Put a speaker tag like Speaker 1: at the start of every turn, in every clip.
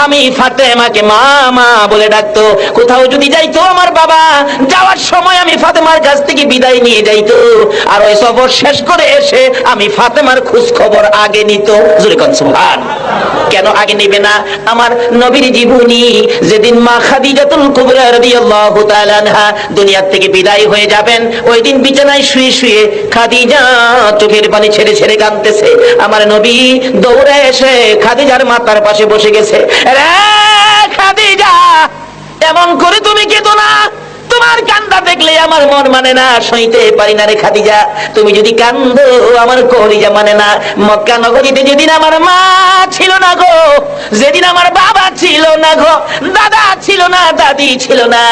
Speaker 1: আমি ফাতেমাকে মা মা বলে ডাকতো। কোথাও যদি যাইতো আমার বাবা, যাওয়ার সময় আমি ফাতেমার কাছ থেকে বিদায় নিয়ে যাইতো, আর ওই সফর শেষ করে এসে আমি ফাতেমার খোঁজ খবর আগে নিত। জোরে কোন সুবহানাল্লাহ। কেন আগে নিবে না? আমার নবীর জীবনী যেদিন মা খাদিজাতুল কুবরা রাদিয়াল্লাহু তাআলা আনহা দুনিয়া থেকে বিদায় হয়ে যাবেন, ওই দিন বিছানায় শুয়ে শুয়ে খাদিজা চোখের পানি ছেড়ে ছেড়ে কাঁদতেছে। আমার নবী দৌড়ে এসে খাদিজার মাথার পাশে বসে গেছে। রে খাদিজা, এমন করে তুমি কেঁদো না, তোমার কান্দা দেখলে আমার মন মানে না, সইতে পারি না রে খাদিজা। তুমি যদি কান্দো আমার কলিজা মানে না। মক্কা নগরীতে যেদিন আমার মা ছিল না গো, যেদিন আমার বাবা ছিল না গো, দাদা ছিল না, দাদি ছিল না,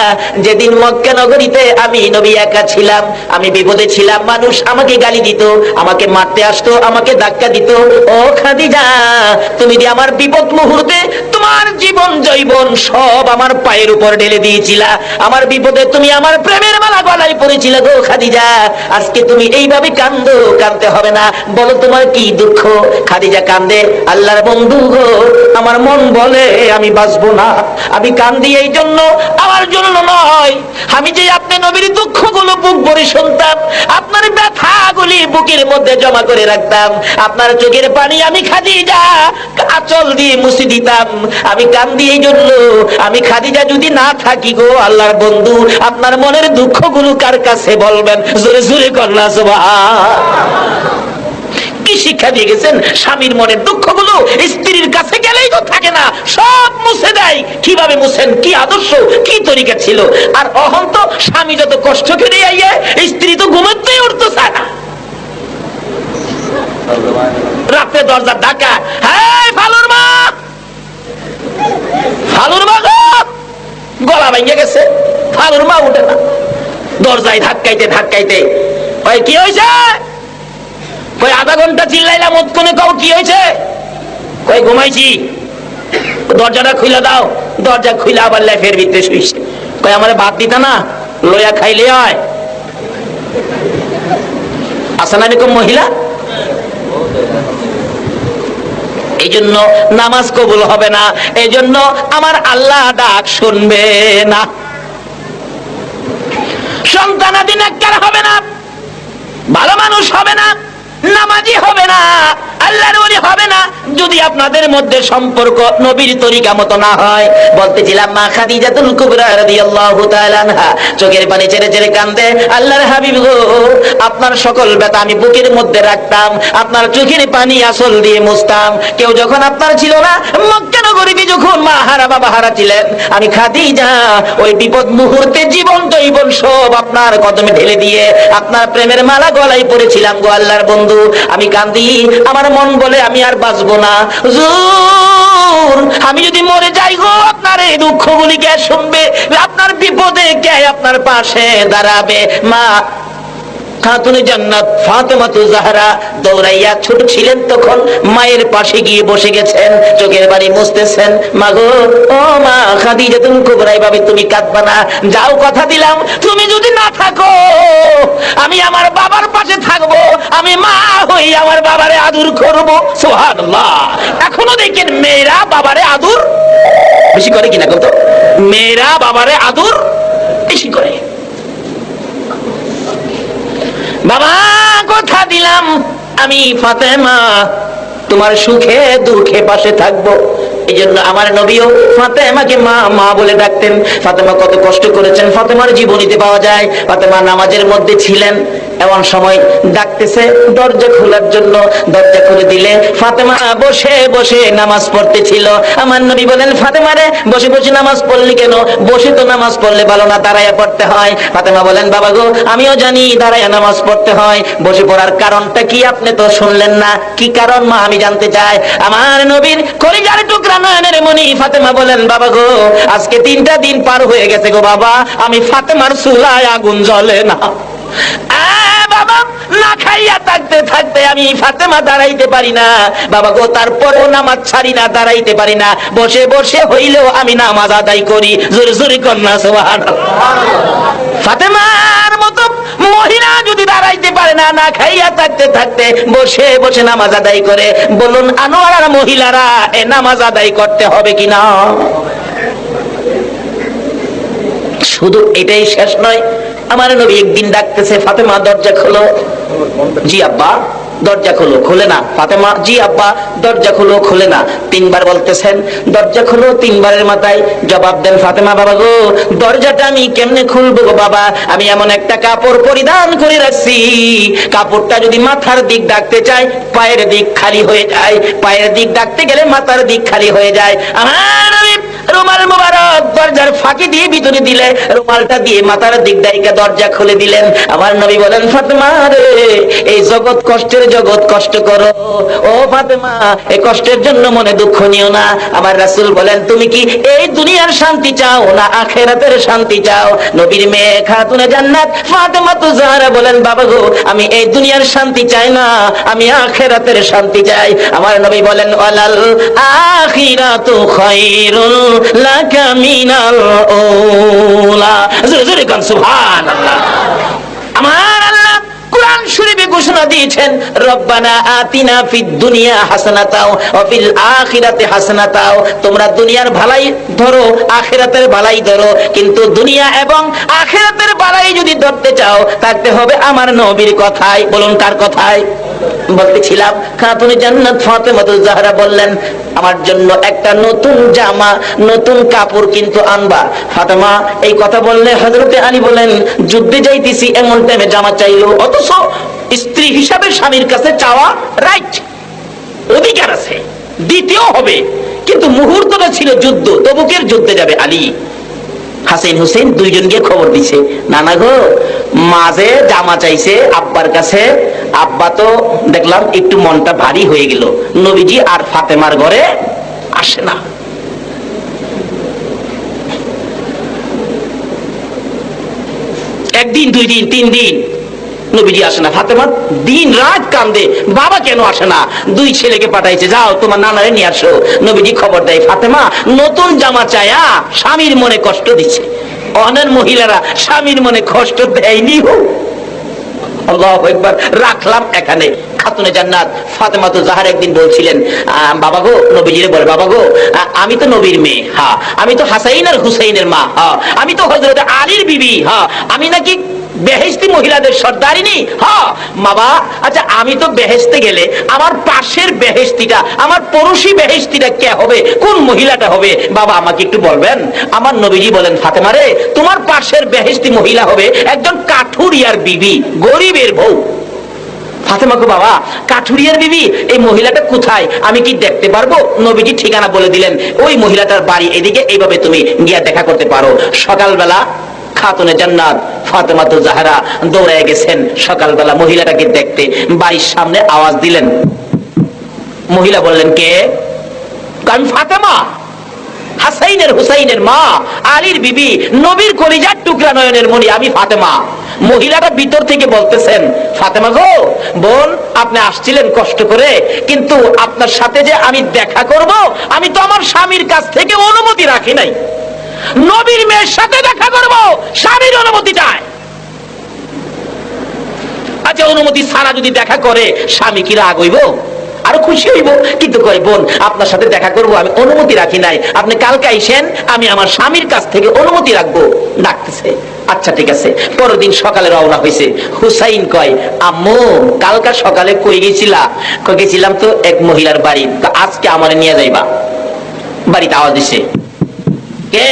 Speaker 1: যেদিন মক্কা নগরীতে আমি নবী একা ছিলাম, আমি বিপদে ছিলাম, মানুষ আমাকে গালি দিত, আমাকে মারতে আসতো, আমাকে ধাক্কা দিত। ও খাদিজা, তুমি যে আমার বিপদ মুহূর্তে তোমার জীবন জৈবন সব আমার পায়ের উপর ঢেলে দিয়েছিলা, আমার বিপদে তুমি আমার প্রেমের মালা গলায় পড়েছিলে গো খাদিজা। আজকে তুমি এইভাবে কান্দো, কাঁদতে হবে না, বলো তোমার কি দুঃখ? খাদিজা কান্দে, আল্লাহর বন্ধু গো, আমার মন বলে আমি বাঁচবো না। আমি কান্দি এই জন্য, আমার জন্য নয়। আমি যে আপনি নবীর দুঃখগুলো বুক ভরে শুনতাম, আপনার ব্যথাগুলি বুকের মধ্যে জমা করে রাখতাম, আপনার চোখের পানি আমি খাদিজা আঁচল দিয়ে মুছে দিতাম। আমি কান্দি এই জন্য, আমি খাদিজা যদি না থাকি গো আল্লাহর বন্ধু, আপনার মনের দুঃখগুলো কার কাছে বলবেন? জোরে জোরে কন্যা সুবহানাল্লাহ। কি শিক্ষা দিয়ে গেছেন? স্বামীর মনের দুঃখগুলো স্ত্রীর কাছে গেলেই তো থাকে না, সব মুছে দেয়। কিভাবে মুছেন? কি আদর্শ, কি তরিকা ছিল! আর অহন তো স্বামী যত কষ্ট করে আইয়ে, স্ত্রী তো ঘুমাতেই উঠতে চায় না। রাতে দরজা ঢাকা, হ্যাঁ ফালুর মা, ফালুর মা গো, গলা ভেঙে গেছে, ফালুর মা উঠে না। দরজায় ধাক্কাইতে ধাক্কাইতে, ওই কি হয়েছে? কই আধা ঘন্টা চিল্লাইলাম, উৎকনে কও কি হয়েছে? কই ঘুমাইছি। দরজাটা খুলে দাও। দরজা খুলে আবার লেফের ভিতরে শুইছে। কই আমারে ভাত দিতা না, লইয়া খাইলে হয়। আসেন এরকম মহিলা? এই জন্য নামাজ কবুল হবে না, এই জন্য আমার আল্লাহ ডাক শুনবে না, সন্তানাদি নেককার হবে না, ভালো মানুষ হবে না, নামাজি হবে না, আল্লাহর ওলি হবে না, যদি আপনাদের মধ্যে সম্পর্ক নবীর তরিকা মতো না হয়। বলতেছিলাম মা খাদিজাতুল কুবরা রাদিয়াল্লাহু তাআলা আনহা চোখের পানি ছেড়ে ছেড়ে কান্দে, আল্লাহর হাবিব গো, আপনার সকল ব্যথা আমি বুকের মধ্যে রাখতাম, আপনার চোখের পানি আঁচল দিয়ে মুছতাম। কেউ যখন আপনার ছিল না, মক্কা নগরীতে যখন মা হারা বাবা হারা ছিলেন, আমি খাদিজা ওই বিপদ মুহূর্তে জীবন জৈবন সব আপনার কদমে ঢেলে দিয়ে আপনার প্রেমের মালা গলায় পড়েছিলাম গো আল্লাহর বন্ধু। আমি কান্দি, আমার মন বলে আমি আর বাঁচবো না। হুজুর, আমি যদি মরে যাই গো, আপনার এই দুঃখগুলি কে শুনবে? আপনার বিপদে কে আপনার পাশে দাঁড়াবে? মা খাতুনে জান্নাত ফাতেমাতু জাহরা দৌড়াইয়া, ছোট ছিলেন তখন, মায়ের পাশে গিয়ে বসে গেছেন, চোখের পানি মুছতেছেন। মা গো, ও মা খাদিজাতুল কুবরা, এইভাবে তুমি কাঁদবা না, যাও, কথা দিলাম তুমি যদি না থাকো আমি আমার বাবার পাশে থাকবো, আমি মা হই আমার বাবারে আদর করব। সুবহানাল্লাহ। এখনো দেখেন মেয়েরা বাবারে আদর বেশি করে কিনা কত? মেয়েরা বাবারে আদর বেশি করে। বাবা, কথা দিলাম আমি ফাতেমা তোমার সুখে দুঃখে পাশে থাকবো। এই জন্য আমার নবীও ফাতেমাকে মা মা বলে ডাকতেন। ফাতেমা কত কষ্ট করেছেন ফাতেমার জীবনীতে পাওয়া যায়। ফাতেমা নামাজের মধ্যে ছিলেন, এমন সময় ডাকতেছে দরজা খোলার জন্য, দরজা খুলে দিলে ফাতেমা বসে বসে নামাজ পড়তেছিল। আমার নবী বলেন, ফাতেমা রে, বসে বসে নামাজ পড়লি কেন? বসে তো নামাজ পড়লে ভালো না, দাঁড়াইয়া পড়তে হয়। ফাতেমা বলেন, বাবা গো, আমিও জানি দাঁড়াইয়া নামাজ পড়তে হয়, বসে পড়ার কারণটা কি আপনি তো শুনলেন না। কি কারণ মা, আমি জানতে চাই। আমার নবীর কলিজার টুকরা নয়নের মনি ফাতেমা বলেন, বাবা গো, আজকে 3টা দিন পার হয়ে গেছে গো বাবা, আমি ফাতেমার চুলায় আগুন জ্বলে না। বাবা, না খাইয়া থাকতে থাকতে আমি ফাতেমা দাঁড়াইতে পারি না বাবা গো, তারপরও নামাজ ছাড়ি না, দাঁড়াইতে পারি না, বসে বসে হইলেও আমি নামাজ আদায় করি। জোরে জোরে কন্যা সুবহানাল্লাহ। ফাতেমার মতো মহিলা যদি দাঁড়াইতে পারে না, না খাইয়া থাকতে থাকতে বসে বসে নামাজ আদায় করে, বলুন আনোয়ারার মহিলারা এ নামাজ আদায় করতে হবে কিনা? শুধু এটাই শেষ নয়, আমার নবী একদিন ডাকতেছে, ফাতেমা দরজা খোলো। জি আব্বা। দরজা খোলো। খোলে না। ফাতেমা, জি আব্বা দরজা খোলো। খোলে না। তিনবার বলতেছেন দরজা খোলো, তিনবারের মাথায় জবাব দেন ফাতেমা, বাবা গো দরজাটা আমি কেমনে খুলবো গো বাবা, আমি এমন একটা কাপড় পরিধান করে রাখছি, কাপড়টা যদি মাথার দিক ডাকতে চাই পায়ের দিক খালি হয়ে যায়, পায়ের দিক ডাকতে গেলে মাথার দিক খালি হয়ে যায়। আমার নবী রুমাল মুবারক দরজার ফাঁকি দিয়ে ভিতরে দিলে, রুমালটা দিয়ে মাথার দিক ডাইকা দরজা খুলে দিলেন। আমার নবী বলেন ফাতেমা রে, এই জগৎ কষ্টের জগৎ, কষ্ট করো ও ফাতেমা, এই কষ্টের জন্য মনে দুঃখ নিও না। আমার রাসূল বলেন তুমি কি এই দুনিয়ার শান্তি চাও না আখিরাতের শান্তি চাও? নবীর মেয়ে খাতুনে জান্নাত ফাতেমা তো জাহরা বলেন বাবা গো আমি এই দুনিয়ার শান্তি চাই না, আমি আখিরাতের শান্তি চাই। আমার নবী বলেন ওয়ালাল আখিরাতু খায়রুল লাকা মিনাল উলা। জোরে জোরে কান সুবহানাল্লাহ। আমার আল্লাহ কুরআন শরীফে ঘোষণা দিয়েছেন রব্বানা আতিনা ফিদ দুনিয়া হাসানাতাও ওয়া ফিল আখিরাতি হাসানাতাও, তোমরা দুনিয়ার ভালাই ধরো আখিরাতের ভালাই ধরো, কিন্তু দুনিয়া এবং আখিরাতের ভালাই যদি ধরতে চাও থাকতে হবে আমার নবীর কথায়। বলুন কার কথায়? বলতেছিলাম খাতুনে জান্নাত ফাতেমাতুজ জাহরা বললেন আমার জন্য একটা নতুন জামা, নতুন কাপড় কিন্তু আনবা। ফাতেমা এই কথা বললে হযরতে আলী বলেন যুদ্ধে যাইতেছি এমন টাইমে জামা চাইলো, অথচ স্ত্রী হিসাবে স্বামীর কাছে চাওয়া রাইট, অধিকার আছে, দ্বিতীয় হবে, কিন্তু মুহূর্তটা ছিল যুদ্ধ, তবুকের যুদ্ধে যাবে আলী। হাসান হুসেন দুইজন গিয়ে খবর দিছে নানা গো মাঝে জামা চাইছে আব্বার কাছে, আব্বা তো দেখলাম একটু মনটা ভারী হয়ে গেল, নবীজি আর ফাতেমার ঘরে আসে না। একদিন, দুই দিন, তিন দিন নবীজি আসে না। ফাতেমা দিন রাত কান্দে, বাবা কেন আসে না? দুই ছেলেকে পাঠাইছে, যাও তোমার নানারে নিয়ে আসো। নবীজি খবর দেয় ফাতেমা নতুন জামা চায়া স্বামীর মনে কষ্ট দিচ্ছে। অনেক মহিলারা স্বামীর মনে কষ্ট দেয়নি হোক, আল্লাহু আকবার। রাখলাম এখানে। খাতুনে জান্নাত ফাতেমাতুজ জাহরা একদিন বলছিলেন বাবা গো, নবীজিরে বলে বাবা গো আমি তো নবীর মেয়ে, হ্যাঁ আমি তো হাসাইন আর হুসাইনের মা, হ্যাঁ আমি তো হযরত আলীর বিবি, হ্যাঁ আমি নাকি বেহেশতি মহিলাদের সর্দারিনী, হ্যাঁ বাবা আচ্ছা আমি তো বেহেশতে গেলে আমার পাশের বেহেশতিটা, আমার পড়োশি বেহেশতিটা কে হবে, কোন মহিলাটা হবে বাবা আমাকে একটু বলবেন? আমার নবীজি বলেন ফাতেমা রে তোমার পাশের বেহেশতি মহিলা হবে একজন কাঠুরিয়ার বিবি, গরিবের বউ। ফাতেমা গো বাবা কাঠুরিয়ার বিবি, এই মহিলাটা কোথায়, আমি কি দেখতে পারবো? নবীজি ঠিকানা বলে দিলেন, ওই মহিলাটার বাড়ি এদিকে, এইভাবে তুমি গিয়া দেখা করতে পারো। সকালবেলা খাতুনে জান্নাত ফাতেমাতুজ জাহরা দৌড়ে গেছেন সকালবেলা মহিলাটাকে দেখতে। বাড়ির সামনে আওয়াজ দিলেন, মহিলা বললেন কে? আমি ফাতেমা, হাসাইনের হুসাইনের মা, আলীর বিবি, নবীর কলিজার টুকরা নয়নের মণি, আমি ফাতেমা। মহিলাটা ভিতর থেকে বলতেছেন ফাতেমা গো বোন আপনি আসছিলেন কষ্ট করে, কিন্তু আপনার সাথে যে আমি দেখা করব আমি তো আমার স্বামীর কাছ থেকে অনুমতি রাখি নাই, নবীর মেয়ের সাথে দেখা করব স্বামীর অনুমতি চাই। আচ্ছা অনুমতি ছাড়া যদি দেখা করে স্বামী কি রাগ হইব? আরো খুশি হইব, কিন্তু কই বোন আপনার সাথে দেখা করব আমি অনুমতি রাখি নাই, আপনি কালকে আইসেন আমি আমার স্বামীর কাছ থেকে অনুমতি রাখবো। ডাকতেছে আচ্ছা ঠিক আছে। পরের দিন সকালে রওনা হয়েছে। হুসাইন কয় আম্মু কালকা সকালে কই গেছিলা? কই গেছিলাম তো এক মহিলার বাড়ি, তো আজকে আমারে নিয়ে যাইবা। বাড়িতে আওয়াজ দিছে কে?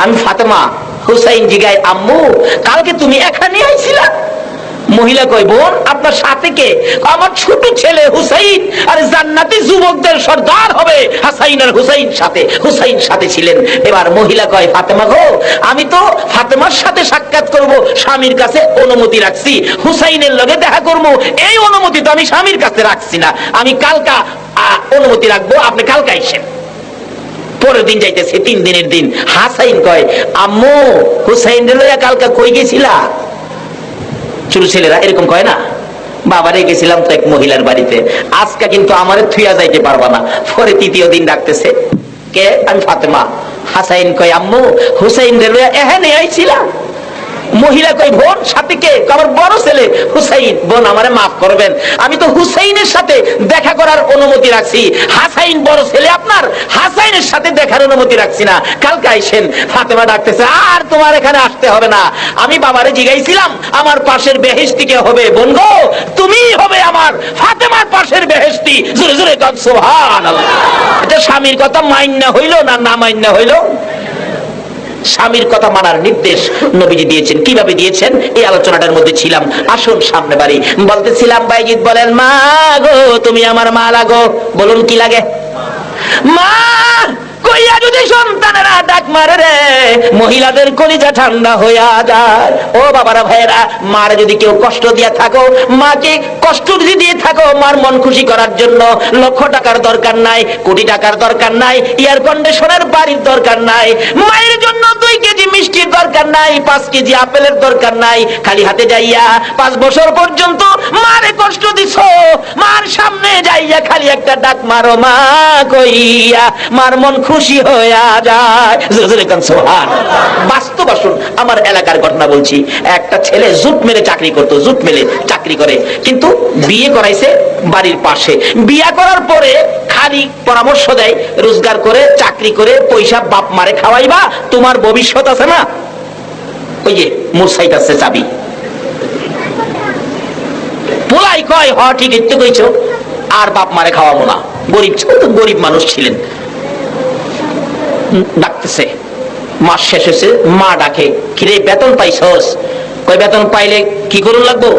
Speaker 1: আমি ফাতেমা। হুসাইন জিগায় আম্মু কালকে তুমি এখানে আইছিলা? মহিলা কয় বোন আপনার সাথে কে? আমার ছোট ছেলে হুসাইন, আর জান্নাতি যুবকদের সর্দার হবে হাসাইন আর হুসাইন সাথে, হুসাইন সাথে ছিলেন। এবার মহিলা কয় ফাতেমা গো আমি তো ফাতেমার সাথে সাক্ষাৎ করব স্বামীর কাছে অনুমতি রাখছি, হুসাইনের লগে দেখা করব এই অনুমতি তো আমি স্বামীর কাছে রাখছি না, আমি কালকা অনুমতি রাখবো, আপনি কালকে আইসেন। পরের দিন যাইতেছে, 3 দিনের দিন। হাসাইন কয় আম্মু হুসাইন রে লইয়া কালকা কই গেছিলা? ছোট ছেলেরা এরকম কয় না, বাবা রে গেছিলাম তো এক মহিলার বাড়িতে, আজকে কিন্তু আমারে থুইয়া যাইতে পারবা না। পরে 3য় দিন ডাকতেছে কে? আমি ফাতেমা। হাসাইন কয় আম্মু হুসাইন রে লইয়া এখানে আইছিলা? মহিলা কই বোন সাথে কে? আমার বড় ছেলে হুসাইন। বোন আমারে মাফ করবেন, আমি তো হুসাইনের সাথে দেখা করার অনুমতি রাখছি, হাসাইন বড় ছেলে আপনার, হাসাইনের সাথে দেখার অনুমতি রাখছি না। কালকে আইসেন। ফাতেমা ডাকতেছে, আর তোমার এখানে আসতে হবে না, আমি বাবারে জিগাইছিলাম আমার পাশের বেহেশতি কে হবে? বোন গো তুমি হবে আমার ফাতেমার পাশের বেহেশতি। জোরে জোরে কান সুবহানাল্লাহ। এটা স্বামীর কথা মাইন্না হইল না না মাইন্না হইল? স্বামীর কথা মানার নির্দেশ নবীজি দিয়েছেন। কিভাবে দিয়েছেন এই আলোচনাটার মধ্যে ছিলাম। আসুন সামনে বাড়ি। বলতেছিলাম বাইজিৎ বলেন, মা গো তুমি আমার মা লাগো। বলুন কি লাগে? মা কইয়া যদি সন্তানেরা ডাক মারে রে, মহিলাদের কলিজা ঠান্ডা হইয়া যায়। ও বাবারা ভাইয়েরা, মারে যদি কেউ কষ্ট দিয়ে থাকো, মাকে কষ্ট যদি দিয়ে থাকো, মার মন খুশি করার জন্য লক্ষ টাকার দরকার নাই, কোটি টাকার দরকার নাই, এয়ার কন্ডিশনের বাড়ির দরকার নাই, মায়ের জন্য 2 কেজি মিষ্টির দরকার নাই, 5 কেজি আপেলের দরকার নাই। খালি হাতে যাইয়া 5 বছর পর্যন্ত মারে কষ্ট দিছো, মার সামনে যাইয়া খালি একটা ডাক মারো মা কইয়া, মার মন খুশি হইয়া যায়। বাস্তব আসুন, আমার এলাকার ঘটনা বলছি। একটা ছেলে জুট মেলে চাকরি করতো, জুট মেলে চাকরি করে, কিন্তু বিয়ে করাইছে বাড়ির পাশে। বিয়ে করার পরে খালি পরামর্শ দেয়, রোজগার করে চাকরি করে পয়সা বাপ মারে খাওয়াইবা, তোমার ভবিষ্যৎ আছে না, ওই যে মুরসাইদ আছে চাবি। পোলাই কয় হ ঠিক একটু কইছো, আর বাপ মারে খাওয়াবো না। গরিব ছিল, গরিব মানুষ ছিলেন। ডাকতেছে, মাস শেষ হয়েছে, মা ডাকে, কিরে বেতন পাইছস? কই বেতন পাইলে কি করুন লাগবো?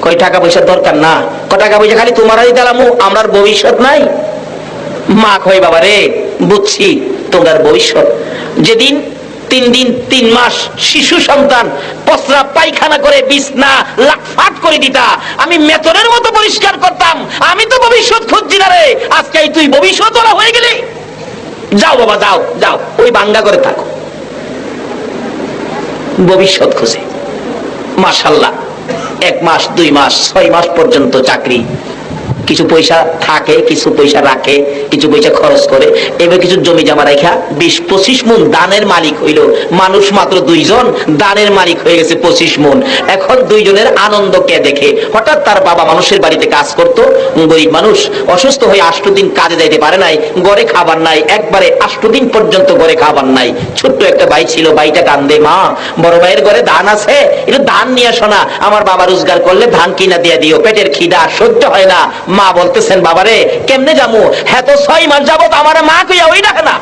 Speaker 1: কই টাকা পয়সার দরকার না। টাকা পয়সা খালি তোমারই দিলাম, আমরার ভবিষ্যৎ নাই। মা কই বাবা রে বুঝছি তোমার ভবিষ্যৎ। যেদিন 3 দিন 3 মাস শিশু সন্তান প্রস্রাব পায়খানা করে বিছনা লাটফাট করে দিতা, আমি মেতনের মতো পরিষ্কার করতাম। আমি তো ভবিষ্যৎ খুঁজছি না রে, আজকে তুই ভবিষ্যৎ ওরা হয়ে গেলি। যাও বাবা যাও যাও, ওই বাঙ্গা করে থাকো, ভবিষ্যৎ খুঁজে। মাশাআল্লাহ 1 মাস 2 মাস 6 মাস পর্যন্ত চাকরি, কিছু পয়সা থাকে, কিছু পয়সা রাখে, কিছু পয়সা খরচ করে, এবার কিছু জমি জমা রেখা 20-25 মণ দানের মালিক হইল। মানুষ মাত্র 2 জন, দানের মালিক হয়ে গেছে 25 মণ। এখন 2 জনের আনন্দ কে দেখে? হঠাৎ তার বাবা মানুষের বাড়িতে কাজ করত, গরিব মানুষ, অসুস্থ হয়ে 8 দিন কাজে যাইতে পারে নাই, ঘরে খাবার নাই, একবারে 8 দিন পর্যন্ত ঘরে খাবার নাই। ছোট্ট একটা ভাই ছিল, ভাইটা কান্দে, মা বড় ভাইয়ের ঘরে ধান আছে, একটু ধান নিয়ে আসো না, আমার বাবা রোজগার করলে ধান কিনা দিয়ে দিও, পেটের খিদা সহ্য হয় না। মা বলতেছেন, বাবারে কেমনে যাবো? হ্যাঁ তো 6 মাস যাবত আমার মা কইয়া ওই ডাকে না,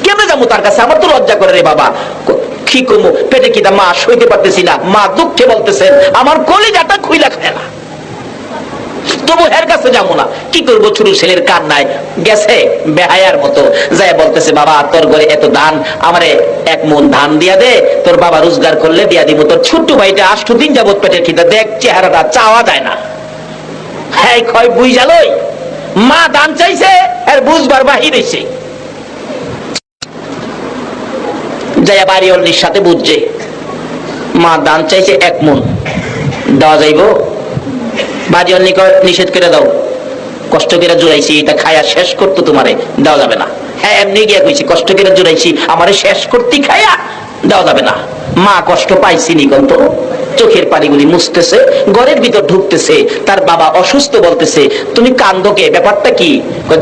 Speaker 1: কেমনে যাবো তার কাছে? আমার তো লজ্জা করে রে বাবা, কি করবো, পেটে খিদা, মা সইতে পারতেছি না। মা দুঃখে বলতেছেন, আমার কলিজাটা খুইলা খায় না, তবু এর কাছে যাবো না। কি করবো, ছোট ছেলের কান্নায় গেছে বেহায়ার মতো, যায় বলতেছে, বাবা তোর ঘরে এত ধান, আমারে 1 মণ ধান দিয়া দে, তোর বাবা রোজগার করলে দিয়া দিব। তোর ছোট্ট ভাইটা 8 দিন যাবত পেটের খিদা, দেখ চেহারাটা চাওয়া যায় না। হ্যাঁ কয় বুঝ যালই, মা দান চাইছে আর বুঝবার বাহির হইছে। যাইয়া বাড়ি অন্যের সাথে বুঝছে, মা দান চাইছে 1 মণ, দেওয়া যাইব? বাড়ি অন্য নিষেধ করে দাও, কষ্ট করে জুড়াইছি, এটা খায়া শেষ করতো, তোমারে দেওয়া যাবে না। হ্যাঁ এমনি গিয়া কইছি, কষ্ট করে জুড়াইছি, আমারে শেষ করতে খায়া দেওয়া যাবে না। মা কষ্ট পাইছিনি কত, চোখের পানিগুলি মুছতেছে, ঘরের ভিতর ঢুকতেছে, তার বাবা অসুস্থ, বলতেছে, তুমি কান্দো কে, ব্যাপারটা কি?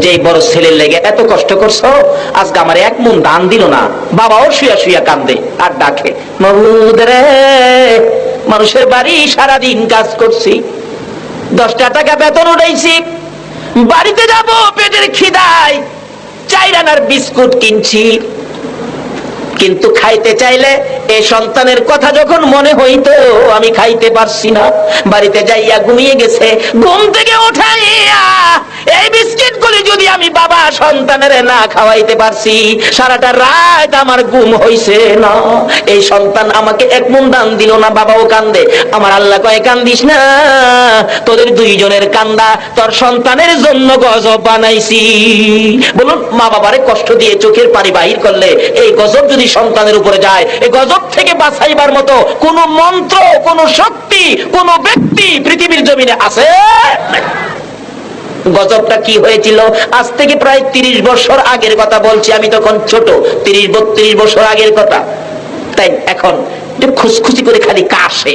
Speaker 1: যে বড় ছেলের লেগে এত কষ্ট করছো, আজকে আমার 1 মণ ধান দিল না। বাবাও শুয়া শুয়া কান্দে আর ডাকে, মাবুদ রে, মানুষের বাড়ি সারাদিন কাজ করছি, 10 টাকা বেতন উঠাইছি, বাড়িতে যাব পেটের খিদায় 4 আনার বিস্কুট কিনছি, কিন্তু খাইতে চাইলে এই সন্তানের কথা যখন মনে হইতো আমি খাইতে পারছি না। বাড়িতে যাইয়া ঘুমিয়ে গেছে, ঘুম থেকে উঠাইয়া এই বিস্কিট গুলি যদি আমি বাবা সন্তানের না খাওয়াইতে পারছি, সারাটা রাত আমার ঘুম হইছে না। এই সন্তান আমাকে 1 মণ ধান দিল না, বাবাও কান্দে। আমার আল্লাহ কয়, কান্দিস না, তোদের 2 জনের কান্দা তোর সন্তানের জন্য গজব বানাইছি। বলুন, মা বাবারে কষ্ট দিয়ে চোখের পানি বাহির করলে এই গজব যদি সন্তানের উপরে যায়, এই গজব থেকে বাঁচাইবার মতো কোন মন্ত্র, কোন শক্তি, কোন ব্যক্তি পৃথিবীর জমিনে আছে? গজবটা কি হয়েছিল? আজ থেকে প্রায় 30 বছর আগের কথা বলছি, আমি তখন ছোট, 30-32 বছর আগের কথা। তাই এখন খুশখুশি করে খালি কাশে।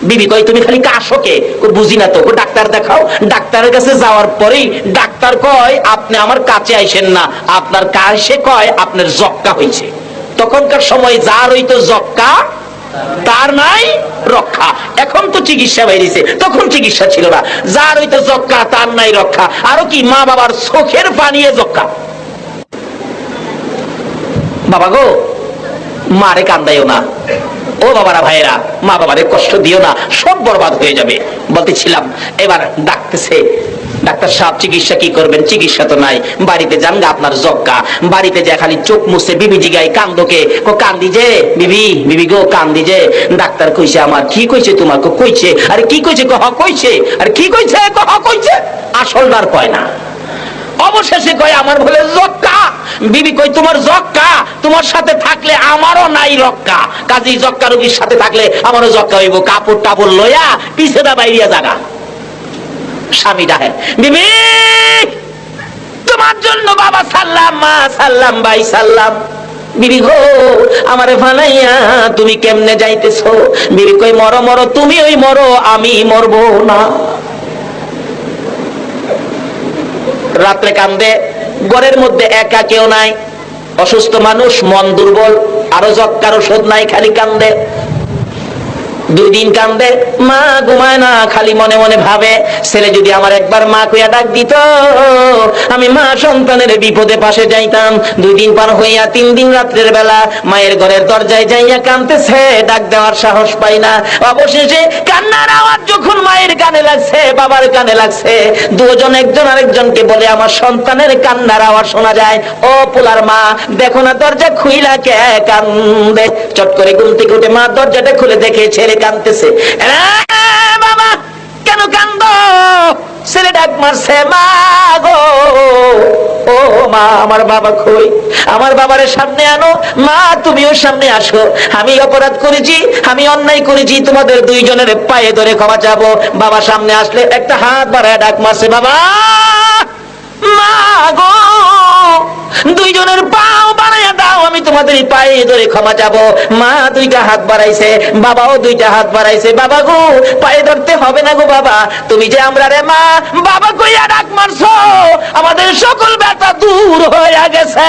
Speaker 1: বিবি কয় তুমি খালি কাশো কে? বুঝি না তো, ডাক্তার দেখাও। ডাক্তারের কাছে যাওয়ার পরেই ডাক্তার কয় আপনি আমার কাছে আইসেন না, আপনার কাশে কয় আপনার যক্কা হয়েছে। তখনকার সময় যার হইতো যক্কা তার নাই রক্ষা। এখন তো চিকিৎসা বাইরেছে, তখন চিকিৎসা ছিল না। যার হইতো যক্কা তার নাই রক্ষা। আরো কি, মা বাবার চোখের পানিয়ে যক্কা। বাবা গো, মারে কান্দাইও না, ও বাবারা ভাইয়েরা, মা বাবারে কষ্ট দিও না, সব বরবাদ হয়ে যাবে। বলতেছিলাম এবার ডাকতেছে, ডাক্তার সাহেব চিকিৎসা কি করবেন? চিকিৎসা তো নাই, বাড়িতে যান গা, আপনার যক্কা। বাড়িতে যা খালি চোখ মুছে বিবি জিগাই কান্দোকে, কান্দি যে বিবি, বিবি গো কান্দি যে। ডাক্তার কইছে আমার। কি কইছে তোমার? কইছে। আরে কি কইছে? কহ কইছে। আরে কি কইছে? কহ কইছে। আসলদার কয় না। অবশেষে কয় আমার বলে যক্কা। বিবি কই তোমার যক্কা, তোমার সাথে থাকলে আমারও নাই রক্ষা। কাজী যক্কা রোগীর সাথে থাকলে আমারও যক্কা হইব। কাপড় টাপড় লইয়া পিছেদা বাইরিয়া জাগা। স্বামী ডাহে, বিবি তোমার জন্য বাবা সাল্লাম, মা সাল্লাম, ভাই সাল্লাম। বিবি গো আমারে ফালাইয়া তুমি কেমনে যাইতেছো? বিবি কই মরো মরো, তুমি ওই মরো, আমি মরবো না। রাত্রে কান্দে, ঘরের মধ্যে একা কেউ নাই, অসুস্থ মানুষ, মন দুর্বল, আরো যক্কার ওষুধ নাই, খালি কান্দে। 2 দিন কান্দে, মা ঘুমায় না, খালি মনে মনে ভাবে ছেলে যদি আমার একবার মা কইয়া ডাক দিত, আমি মা সন্তানের বিপদে পাশে যাইতাম। 2 দিন পার হইয়া 3 দিন রাত্রের বেলা মায়ের ঘরের দরজায় যাইয়া কাঁদতেছে, ডাক দেওয়ার সাহস পাই না। অবশেষে কান্নার আওয়াজ যখন মায়ের কানে লাগছে, বাবার কানে লাগছে, দুজন একজন আরেকজনকে বলে আমার সন্তানের কান্নার আওয়াজ শোনা যায়। ও পোলার মা, দেখো না দরজা খুইলা কে কান্দে। চট করে ঘুম থেকে উঠে মা দরজাটা খুলে দেখে ছেলে কাঁদতেছে। বাবা কেন কান্দো? ছেলে ডাক মারছে, মা গো, ও মা আমার বাবা কই? আমার বাবারে সামনে আনো। মা তুমিও সামনে আসো, আমি অপরাধ করেছি, আমি অন্যায় করেছি, তোমাদের 2 জনের পায়ে ধরে ক্ষমা চাবো। বাবা সামনে আসলে একটা হাত বাড়ায় ডাক মারছে, বাবা, মা গো 2 জনের পাও বাড়াইয়া দাও, আমি তোমাদের পায়ে ধরে ক্ষমা চাবো। মা 2টা হাত বাড়াইছে, বাবাও 2টা হাত বাড়াইছে। বাবা গো পায়ে ধরতে হবে না গো বাবা, তুমি যে আমরা রে মা বাবা কইয়া ডাক মারছো, আমাদের সকল ব্যথা দূর হয়ে গেছে।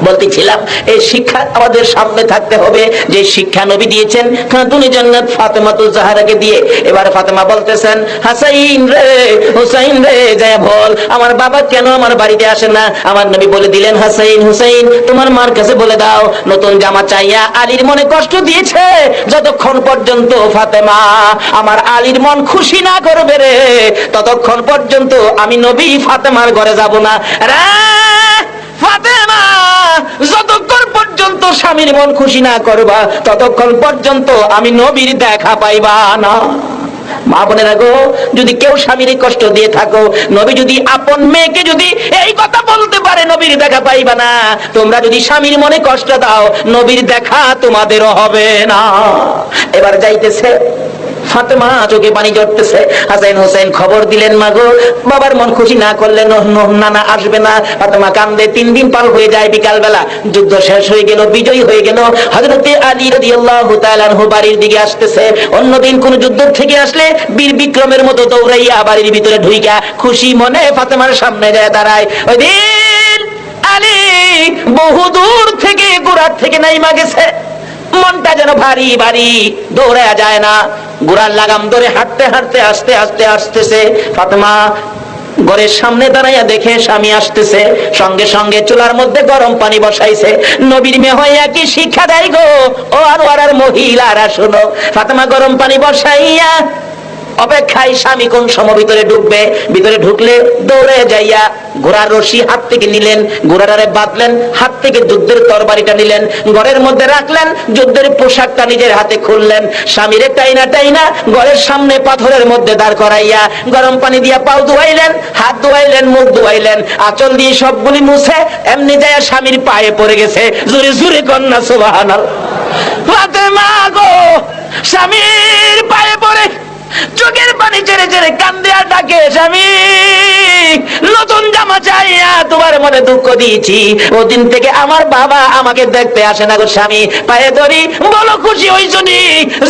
Speaker 1: বলতেছিলাম এই শিক্ষা আমাদের সামনে থাকতে হবে, যে শিক্ষা নবী দিয়েছেন খাতুনে জান্নাত ফাতেমাতুজ জাহরাকে দিয়ে। এবার ফাতেমা বলতেছেন, হাসাইন রে, হুসাইন রে, যায় বল আমার বাবা কেন আমার বাড়িতে আসে না? আমার নবী বলে দিলেন, হাসাইন হুসাইন তোমার মার কাছে বলে দাও নতুন জামা চাইয়া আলীর মনে কষ্ট দিয়েছে, যতক্ষণ পর্যন্ত ফাতেমা আমার আলীর মন খুশি না করবে রে, ততক্ষণ পর্যন্ত আমি নবী ফাতেমার ঘরে যাব না রে। ফাতেমা যতক্ষণ পর্যন্ত স্বামীর মন খুশি না করবা, ততক্ষণ পর্যন্ত আমি নবীর দেখা পাইবা না। মা বোনেরা গো, যদি কেউ স্বামীর কষ্ট দিয়ে থাকো, নবী যদি আপন মেয়েকে যদি এই কথা বলতে পারে নবীর দেখা পাইবা না, তোমরা যদি স্বামীর মনে কষ্ট দাও, নবীর দেখা তোমাদেরও হবে না। এবার যাইতেছে ফাতেমা, চোখে পানি ঝরতেছে। হাসাইন হোসেন খবর দিলেন, মা গো বাবার মন খুশি না করলে নানা আসবে না। ফাতেমা কান্দে। 3 দিন পার হয়ে যায়, বিকাল বেলা যুদ্ধ শেষ হয়ে গেল, বিজয় হয়ে গেল। হযরতে আলী রাদিয়াল্লাহু তাআলা আনহু বাড়ির দিকে আসতেছে। অন্যদিন কোন যুদ্ধ থেকে আসলে বীর বিক্রমের মতো দৌড়াইয়া বাড়ির ভিতরে ঢুইকা খুশি মনে ফাতেমার সামনে যায় দাঁড়ায়। ওই দিন আলী বহু দূর থেকে গোড়ার থেকে নাইমা গেছে, মনটা যেন ভারী ভারী, দৌড়া যায় না। গোড়ার লাগাম ধরে হাঁটতে হাঁটতে আস্তে আস্তে আসতেছে। ফাতেমা ঘরের সামনে দাঁড়াইয়া দেখে স্বামী আসতেছে, সঙ্গে সঙ্গে চুলার মধ্যে গরম পানি বসাইছে। নবীর মেয়ে হইয়া কি শিক্ষা দেয় গো ও আর মহিলারা, শোনো। ফাতেমা গরম পানি বসাইয়া অপেক্ষায় স্বামী কোন সময় ভিতরে ঢুকবে। ভিতরে ঢুকলে দৌড়ে যাইয়া ঘোড়ার রশি হাত থেকে নিলেন, ঘোড়ারে বাঁধলেন, হাত থেকে যুদ্ধের তরবারিটা নিলেন, ঘরের মধ্যে রাখলেন, যুদ্ধের পোশাকটা নিজের হাতে খুললেন। স্বামীরে টাইনা টাইনা ঘরের সামনে পাথরের মধ্যে দাঁড় করাইয়া গরম পানি দিয়া পাও ধোয়াইলেন, হাত ধোয়াইলেন, মুখ ধোয়াইলেন, আঁচল দিয়ে সবগুলি মুছে এমনি যাইয়া স্বামীর পায়ে পড়ে গেছে। জোরে জোরে কন্যা সুবহানাল্লাহ। ফাতেমা গো স্বামীর পায়ে পড়ে চোখের পানি ছেড়ে ছেড়ে কান্দে আর ডাকে, স্বামী নতুন জামা চাইয়া তোমার মনে দুঃখ দিয়েছি, ওদিন থেকে আমার বাবা আমাকে দেখতে আসে না গো স্বামী। পায়ে ধরি, বলো খুশি হইছো নি?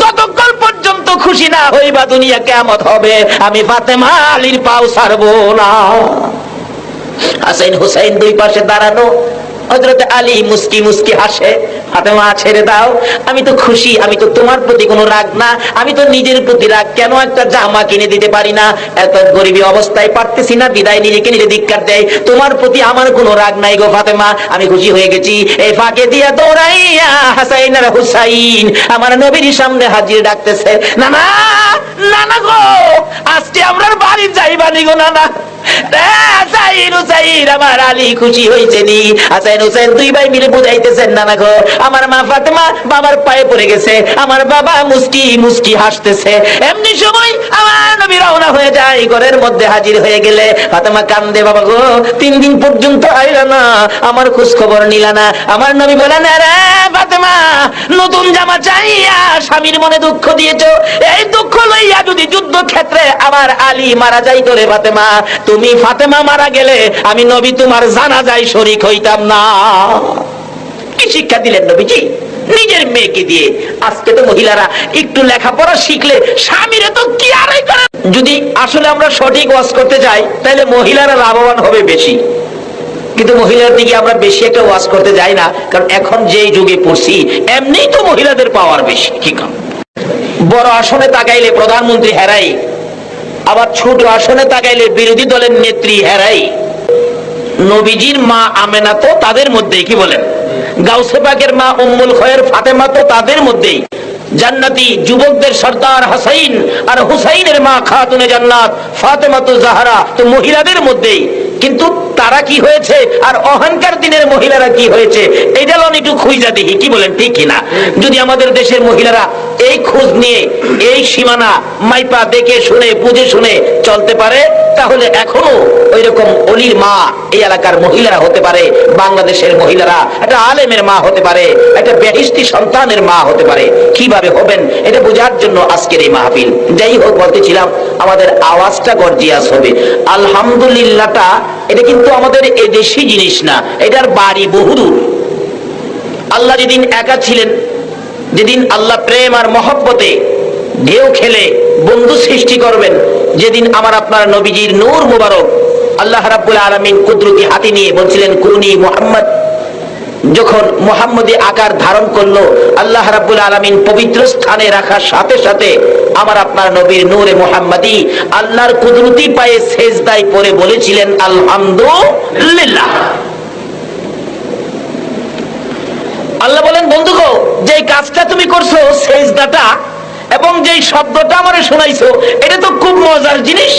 Speaker 1: যতক্ষণ পর্যন্ত খুশি না হইবা দুনিয়া কিয়ামত হবে, আমি ফাতেমা আলীর পাও ছাড়বো না। হাসান হুসাইন দুই পাশে দাঁড়ানো, হযরত আলী মুস্কি মুস্কি হাসে, ফাতেমা ছেড়ে দাও, আমি তো খুশি, আমি তো তোমার প্রতি কোনো রাগ না, আমি তো নিজের প্রতি রাগ, কেন একটা জামা কিনে দিতে পারি না, এত গরিবী অবস্থায় পারতেছি না, বিদায় নিজেকে নিজে ধিক্কার দেয়, তোমার প্রতি আমার কোনো রাগ নাই গো ফাতেমা, আমি খুশি হয়ে গেছি। এই ফাঁকে দিয়া দৌড়াইয়া হাসাইন আর হুসাইন আমার নবীর সামনে হাজির ডাকতেছে, নানা নানা গো, আজকে আমরা বাড়ি যাইবানি গো নানা। আমার আলী খুশি হয়েছে নি। হাসান হুসাইন দুই ভাই মিলে বুঝাইতেছেন, নানা গো আমার মা ফাতেমা বাবার পায়ে পড়ে গেছে, আমার বাবা মুস্কি মুস্কি হাসতেছে। এমনি সময় আমার নবী রওনা হয়ে যায়, ঘরের মধ্যে হাজির হয়ে গেলে ফাতেমা কান্দে, বাবা গো 3 দিন পর্যন্ত আইলা না, আমার খোঁজ খবর নিলা না। আমার নবী বলেন, রে ফাতেমা নতুন জামা চাইয়া স্বামীর মনে দুঃখ দিয়েছো, এই দুঃখ লইয়া যদি যুদ্ধ ক্ষেত্রে আমার আলী মারা যাইত রে ফাতেমা, তুমি ফাতেমা মারা গেলে আমি নবী তোমার জানাজায় শরীক হইতাম না। কি শিক্ষা দিলেন নবীজি নিজের মেয়েকে দিয়ে। আজকে তো মহিলারা একটু লেখাপড়া শিখলে স্বামীরে তো কি আড়াই করে। যদি আসলে আমরা সঠিক ওয়াজ করতে যাই তাহলে মহিলারা লাভবান হবে বেশি, কিন্তু মহিলার দিকে আমরা বেশি একটা ওয়াজ করতে যাই না, কারণ এখন যেই যুগে পড়ছি এমনিই তো মহিলাদের পাওয়ার বেশি। কি কারণ? বড় আসনে তাকাইলে প্রধানমন্ত্রী হেরাই, আবার ছোট আসনে তাকাইলে বিরোধী দলের নেত্রী হেরাই। নবীজির মা আমেনা তো তাদের মধ্যেই, কি বলেন? গাউসে পাকের মা উম্মুল খয়ের ফাতেমা তো তাদের মধ্যেই। জান্নাতি যুবকদের সর্দার হাসাইন আর হুসাইনের মা খাতুনে জান্নাত ফাতেমাতু জাহরা তো মহিলাদের মধ্যেই। কিন্তু তারা কি হয়েছে আর অহংকার দিনের মহিলারা কি হয়েছে, এইটা একটু খুঁজা দেখি, কি বলেন ঠিক কিনা? যদি আমাদের দেশের মহিলারা এই খোঁজ নিয়ে এই সীমানা মাইপা দেখে শুনে বুঝে শুনে চলতে পারে, তাহলে এখনো ওই রকম অলির মা এই এলাকার মহিলারা হতে পারে, বাংলাদেশের মহিলারা একটা আলেমের মা হতে পারে, একটা বেহেশতি সন্তানের মা হতে পারে। কিভাবে হবেন এটা বোঝার জন্য আজকের এই মাহফিল। যাই হোক, বলতেছিলাম আমাদের আওয়াজটা গর্জিয়াস হবে। আলহামদুলিল্লাহটা এটা কিন্তু আমাদের এদেশি জিনিস না, এটার বাড়ি বহুদূর। আল্লাহ যেদিন একা ছিলেন, যেদিন আল্লাহ প্রেম আর মহব্বতে ঢেউ খেলে বন্ধু সৃষ্টি করবেন, যেদিন আমার আপনার নবীজির নূর মুবারক আল্লাহ রাব্বুল আলামিন কুদরতি হাতে নিয়ে বলছিলেন কুনি মুহাম্মদ, যখন মুহাম্মদী আকার ধারণ করলো, আল্লাহ রাব্বুল আলামিন পবিত্র স্থানে রাখার সাথে সাথে আমার আপনার নবীর নূরে মুহাম্মাদি আল্লাহর কুদরতি পায়ে সেজদায় পড়ে বলেছিলেন আলহামদুলিল্লাহ। আল্লাহ বলেন, বন্ধু গো, যে কাজটা তুমি করছো সেজদাটা এবং যেই শব্দটা আমারে শোনাইছো, এটা তো খুব মজার জিনিস।